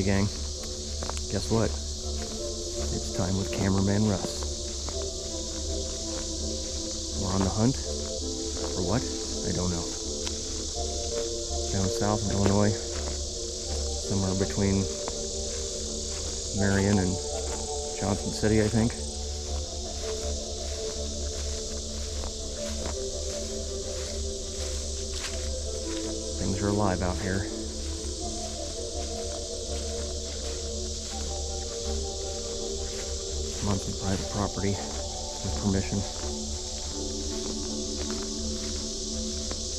Hey gang, guess what? It's time with Cameraman Russ. We're on the hunt for what? I don't know. Down south in Illinois, somewhere between Marion and Johnson City, I think. Things are alive out here. I'm on some private property with permission.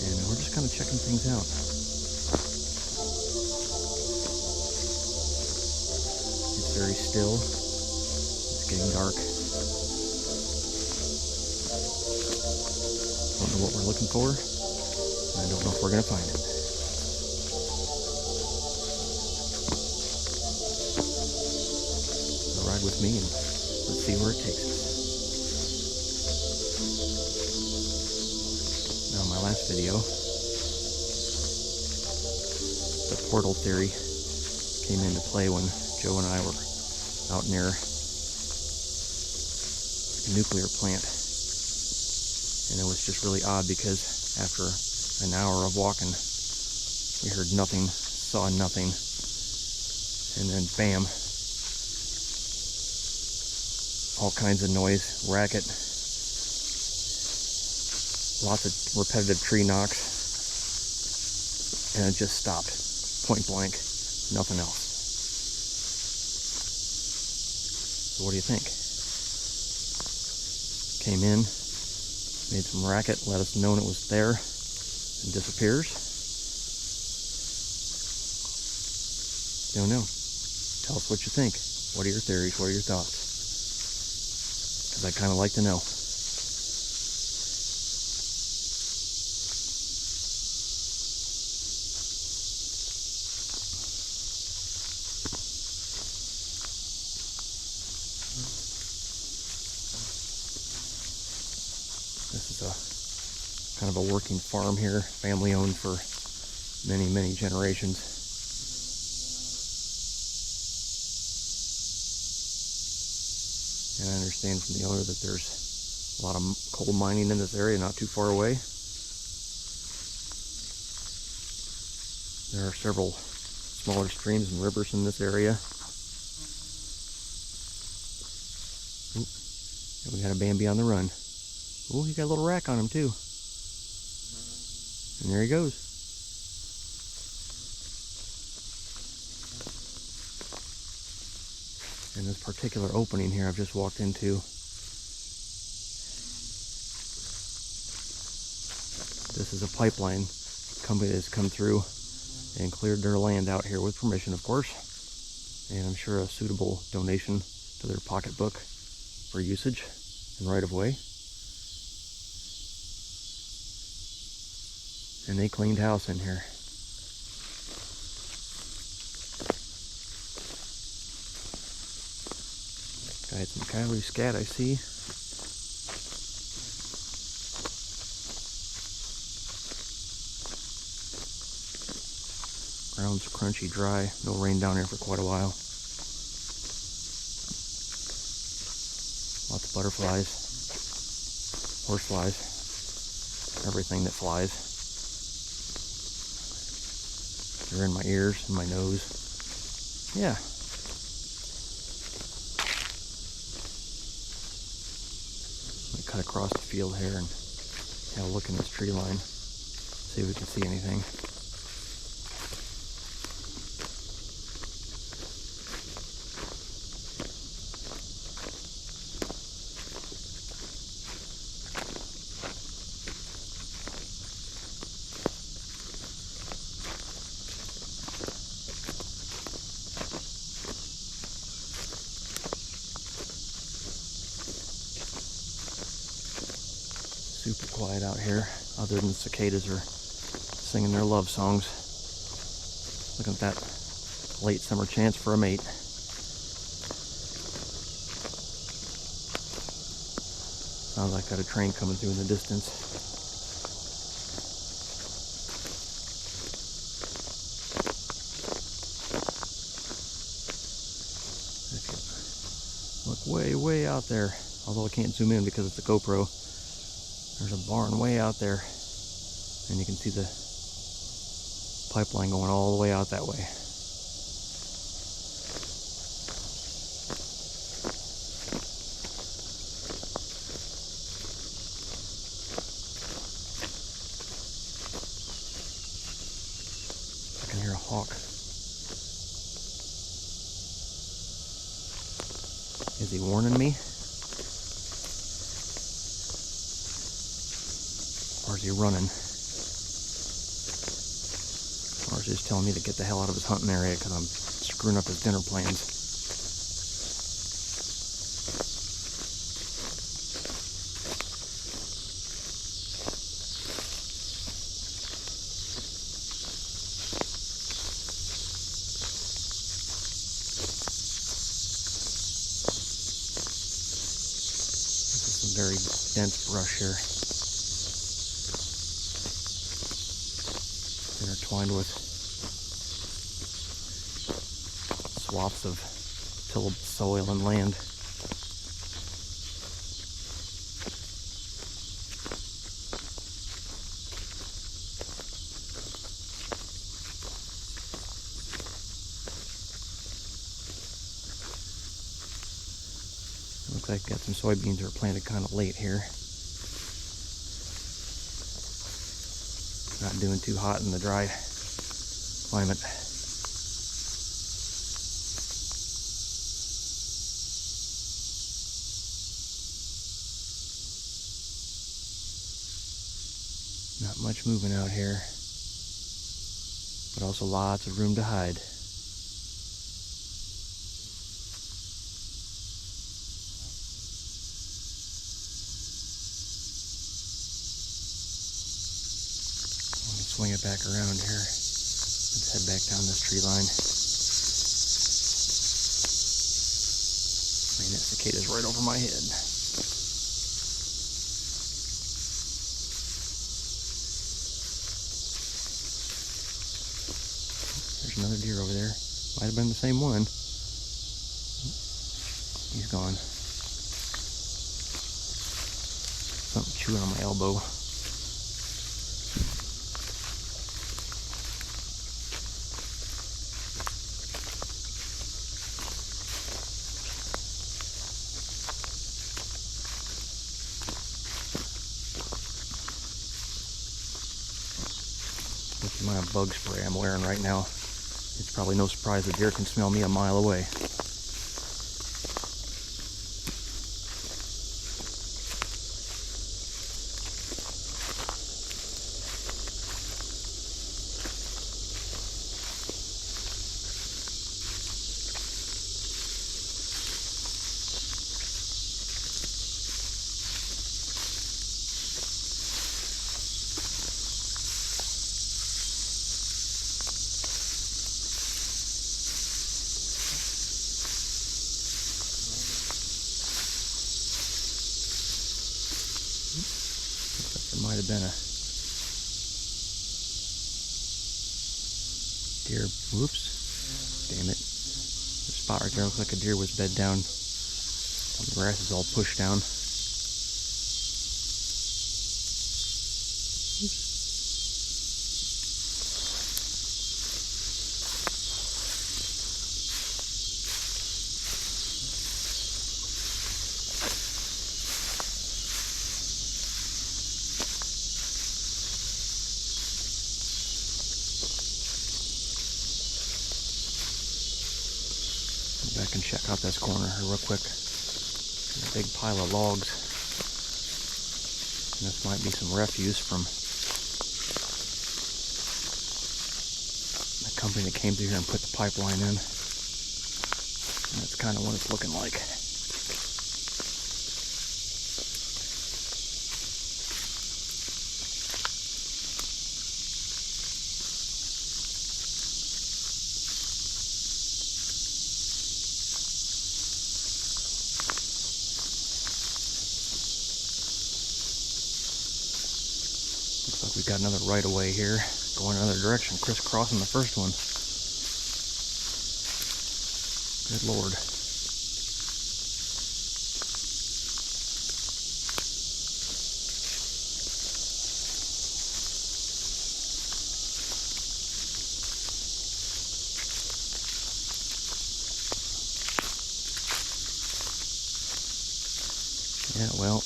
And we're just kind of checking things out. It's very still. It's getting dark. Don't know what we're looking for. And I don't know if we're going to find it. So ride with me and let's see where it takes us. Now, in my last video, the portal theory came into play when Joe and I were out near a nuclear plant. And it was just really odd because after an hour of walking, we heard nothing, saw nothing, and then bam, all kinds of noise, racket, lots of repetitive tree knocks, and it just stopped, point blank, nothing else. So what do you think? Came in, made some racket, let us know it was there, and disappears. Don't know. Tell us what you think. What are your theories? What are your thoughts? Because I kind of like to know. This is a kind of a working farm here, family owned for many, many generations. And I understand from the owner that there's a lot of coal mining in this area, not too far away. There are several smaller streams and rivers in this area. Oop, we got a Bambi on the run. Oh, he got a little rack on him too. And there he goes. In this particular opening here I've just walked into, this is a pipeline company that's come through and cleared their land out here with permission, of course, and I'm sure a suitable donation to their pocketbook for usage and right of way. And they cleaned house in here. Got some coyote scat, I see. Ground's crunchy, dry. No rain down here for quite a while. Lots of butterflies, horseflies, everything that flies. They're in my ears and my nose. Yeah. Cut across the field here and have a look in this tree line, see if we can see anything. Super quiet out here, other than cicadas are singing their love songs. Looking at that late summer chance for a mate. Sounds like got a train coming through in the distance. Look way out there. Although I can't zoom in because it's a GoPro. There's a barn way out there. And you can see the pipeline going all the way out that way. I can hear a hawk. Is he warning me? Or is he running? Or is he just telling me to get the hell out of his hunting area because I'm screwing up his dinner plans? This is some very dense brush here. Intertwined with swaths of tillable soil and land. Looks like got some soybeans that are planted kind of late here. Not doing too hot in the dry climate. Not much moving out here, but also lots of room to hide. Swing it back around here. Let's head back down this tree line. I mean, that cicada's right over my head. There's another deer over there. Might have been the same one. He's gone. Something chewing on my elbow. This is my bug spray I'm wearing right now. It's probably no surprise the deer can smell me a mile away. There might have been a deer. Whoops. Damn it. The spot right there looks like a deer was bed down. The grass is all pushed down. Back and check out this corner here real quick. There's a big pile of logs. And this might be some refuse from the company that came through here and put the pipeline in. And that's kind of what it's looking like. Looks like we've got another right of way here, going another direction, crisscrossing the first one. Good Lord. Yeah, well.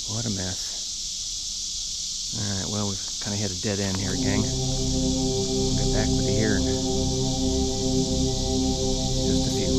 What a mess. Alright, well, we've kind of hit a dead end here, gang. We'll get back with you here in just a few.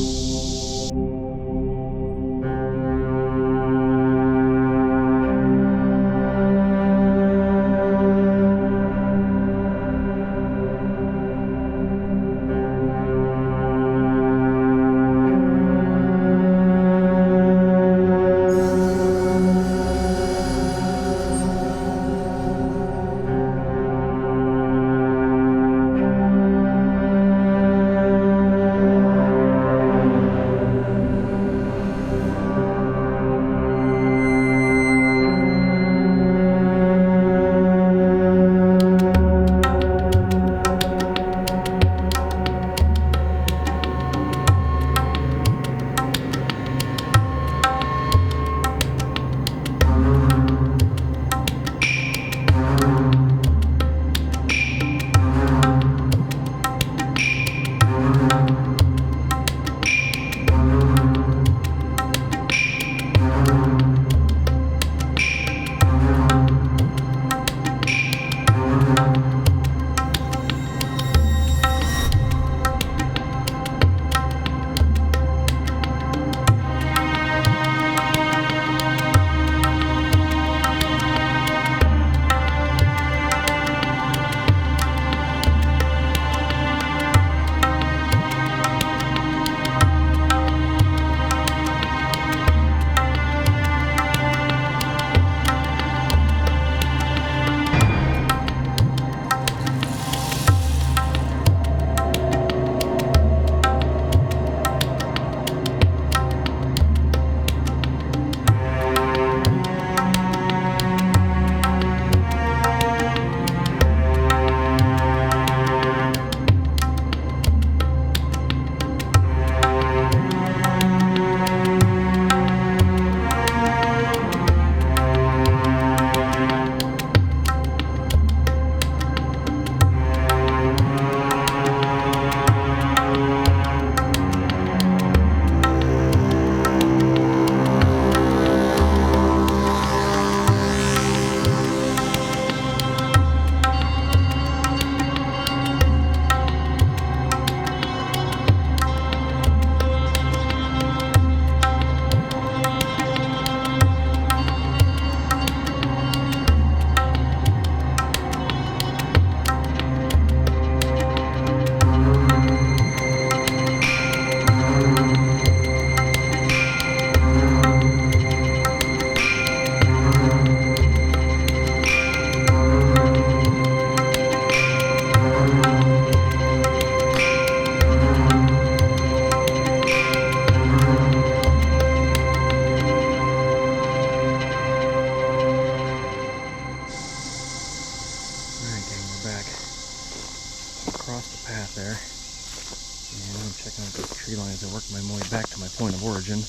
tree line as I work my way back to my point of origin.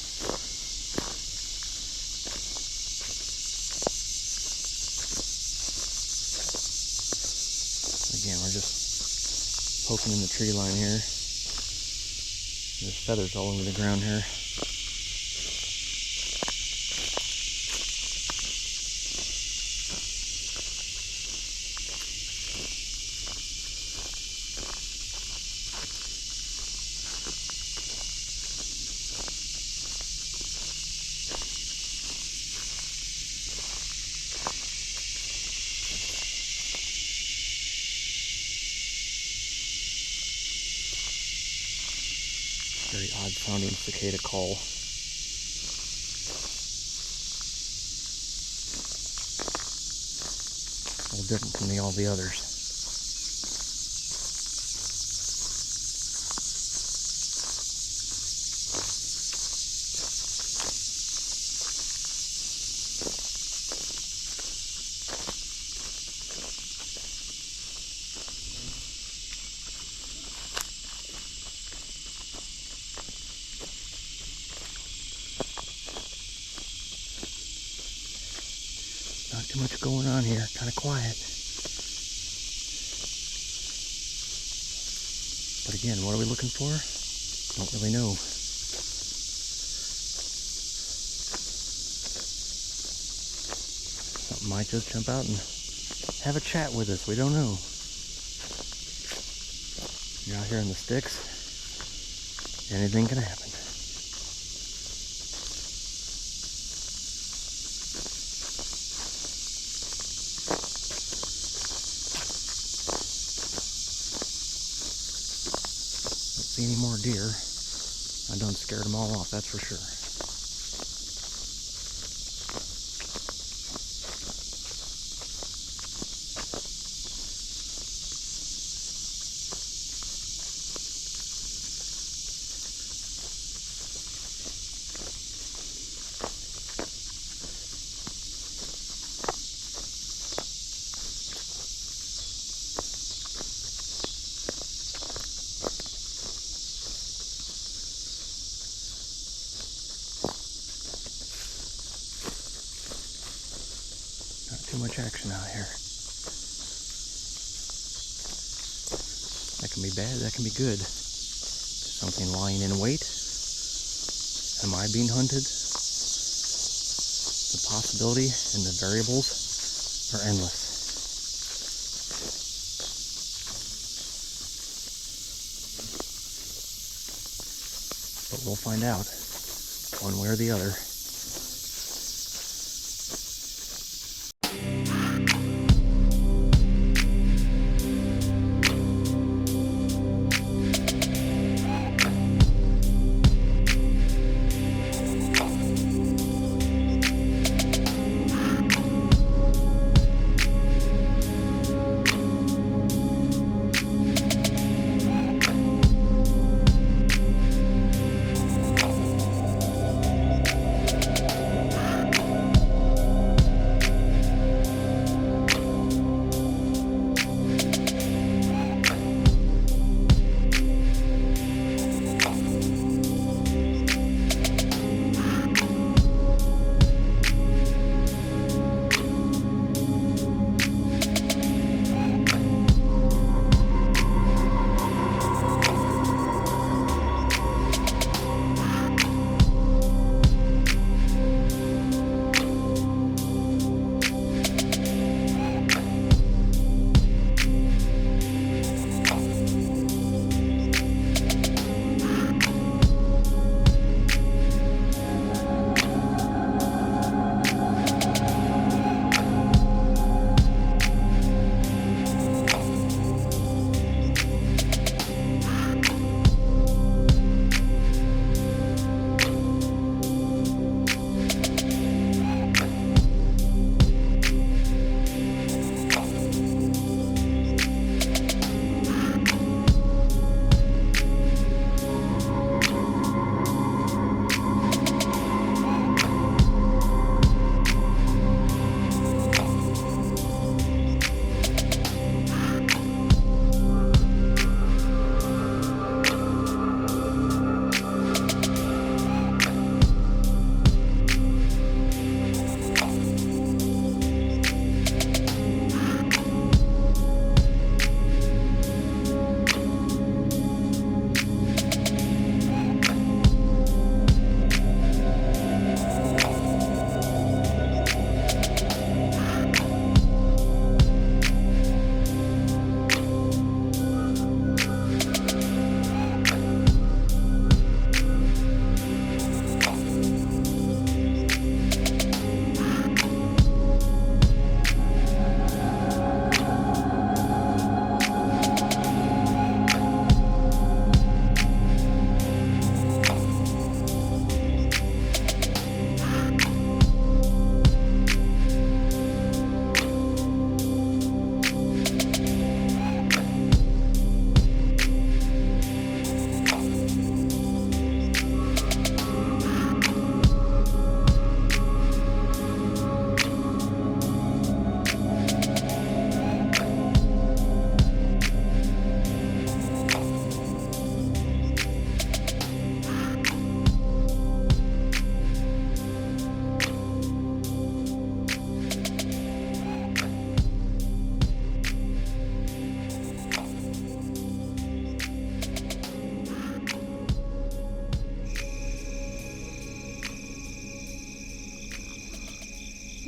Again, we're just poking in the tree line here. There's feathers all over the ground here. Very odd sounding cicada call. A little different from all the others. Not too much going on here, kind of quiet. But again, what are we looking for? Don't really know. Something might just jump out and have a chat with us. We don't know. You're out here in the sticks. Anything can happen. Don't see any more deer. I done scared them all off, that's for sure. Too much action out here. That can be bad, that can be good. Something lying in wait. Am I being hunted? The possibility and the variables are endless. But we'll find out one way or the other.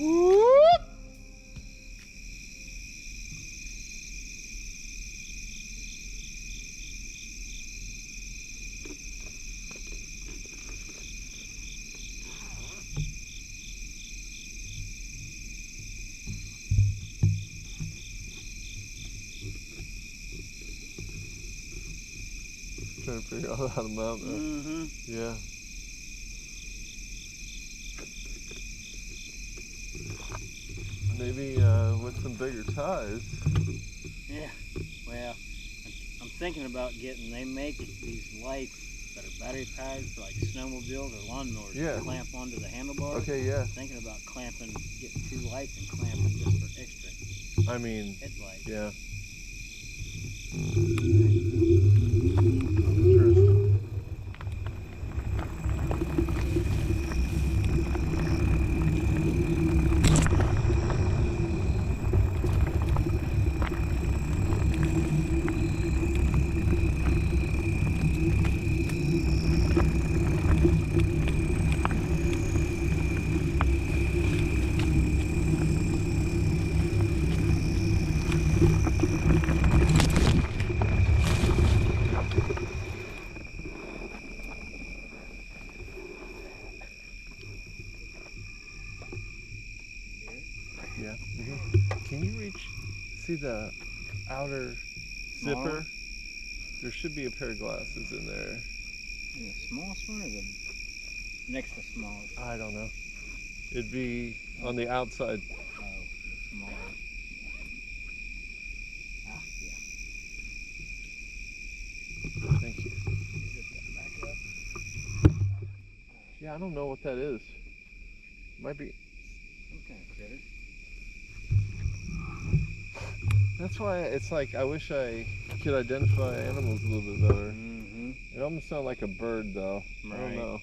Whoop! Trying to figure out how to mount that. Mm-hmm. Yeah. Maybe with some bigger ties. Yeah. Well, I'm thinking about they make these lights that are battery powered for like snowmobiles or lawnmowers. Yeah. To clamp onto the handlebars. Okay, yeah. Thinking about getting 2 lights and clamping just for extra. I mean, Headlights. yeah. Interesting. Yeah. Mm-hmm. Can you see the outer zipper? There should be a pair of glasses in there. The smallest one or the next to smallest? I don't know. It'd be on the outside. Oh, the smaller. Ah, yeah. Thank you. Zip that back up. Yeah, I don't know what that is. Might be. Some kind of critter. That's why it's like I wish I could identify animals a little bit better. Mm-hmm. It almost sounds like a bird, though. Right. I don't know.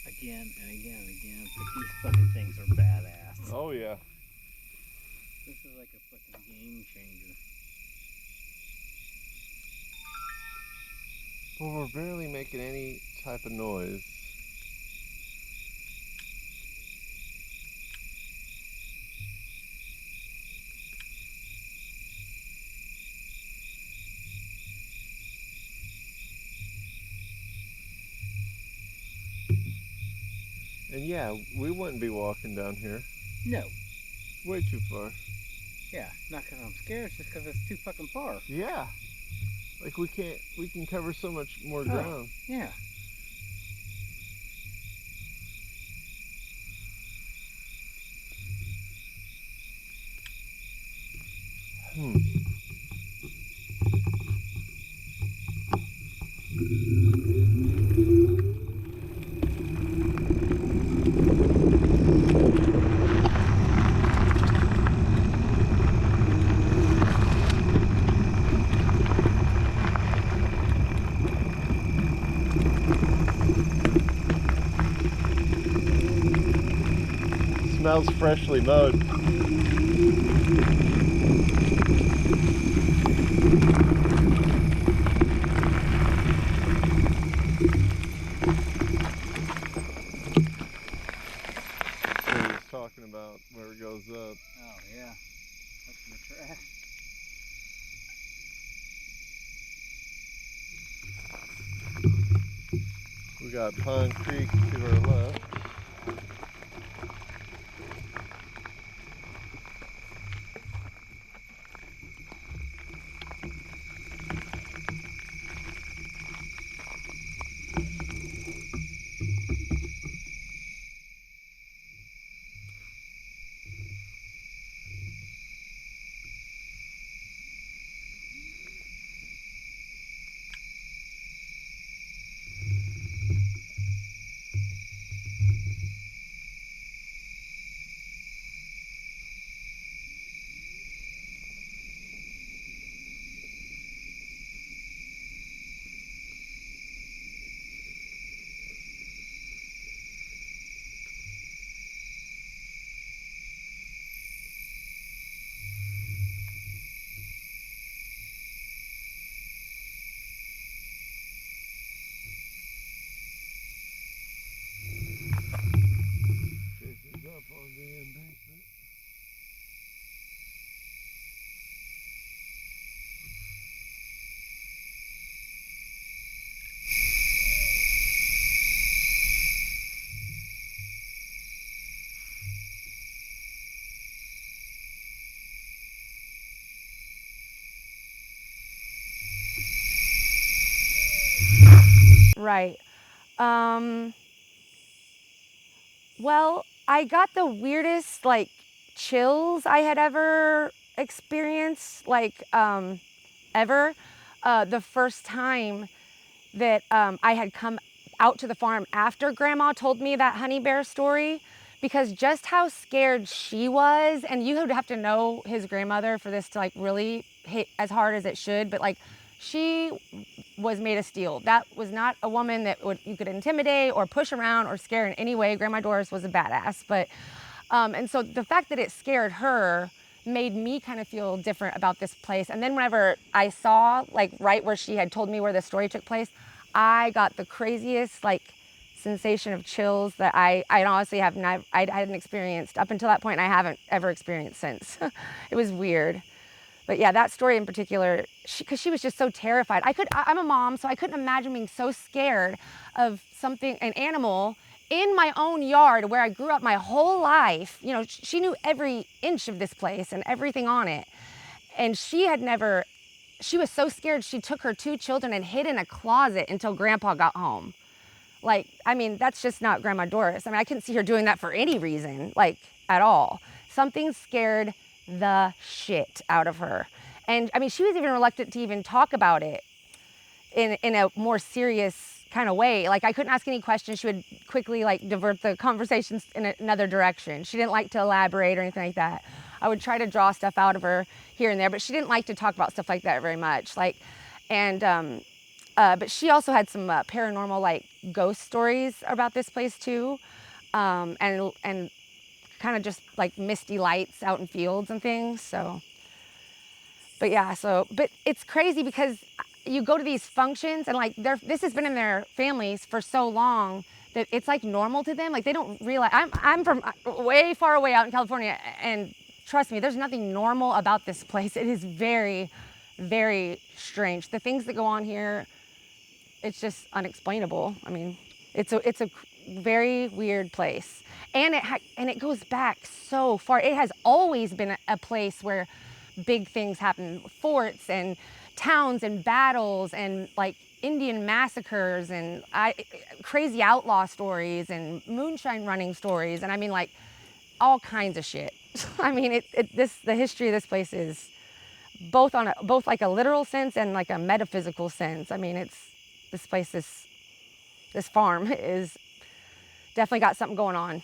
Again and again and again, but these fucking things are badass. Oh, yeah. This is like a fucking game changer. Well, we're barely making any type of noise. And yeah, we wouldn't be walking down here. No. Way too far. Yeah, not because I'm scared, it's just because it's too fucking far. Yeah. Like we can cover so much more ground. Yeah. Smells freshly mowed. Talking about where it goes up. Oh yeah, up in the trash. We got Pond Creek to our left. on the embankment. Right. Um, well, I got the weirdest like chills I had ever experienced, like ever. The first time that I had come out to the farm after Grandma told me that honey bear story, because just how scared she was, and you would have to know his grandmother for this to like really hit as hard as it should, but like she was made of steel. That was not a woman that you could intimidate or push around or scare in any way. Grandma Doris was a badass, but and so the fact that it scared her made me kind of feel different about this place. And then whenever I saw, like right where she had told me where the story took place, I got the craziest like sensation of chills that I honestly have not, I hadn't experienced up until that point, and I haven't ever experienced since. It was weird. But yeah, that story in particular, because she was just so terrified. I'm a mom, so I couldn't imagine being so scared of something, an animal, in my own yard where I grew up my whole life. You know, she knew every inch of this place and everything on it. And she was so scared she took her 2 children and hid in a closet until Grandpa got home. Like, I mean, that's just not Grandma Doris. I mean, I couldn't see her doing that for any reason, like, at all. Something scared the shit out of her. And, I mean, she was even reluctant to even talk about it in a more serious kind of way. Like, I couldn't ask any questions. She would quickly, like, divert the conversations in another direction. She didn't like to elaborate or anything like that. I would try to draw stuff out of her here and there, but she didn't like to talk about stuff like that very much. Like, and, but she also had some paranormal, like, ghost stories about this place too, and kind of just like misty lights out in fields and things. So, but yeah, but it's crazy because you go to these functions and like this has been in their families for so long that it's like normal to them. Like they don't realize. I'm from way far away out in California, and trust me, there's nothing normal about this place. It is very, very strange. The things that go on here, it's just unexplainable. I mean, it's a very weird place, and it goes back so far. It has always been a place where big things happen, forts and towns and battles and like Indian massacres and crazy outlaw stories and moonshine running stories, and I mean like all kinds of shit. I mean, the history of this place is both like a literal sense and like a metaphysical sense. I mean, this farm is definitely got something going on.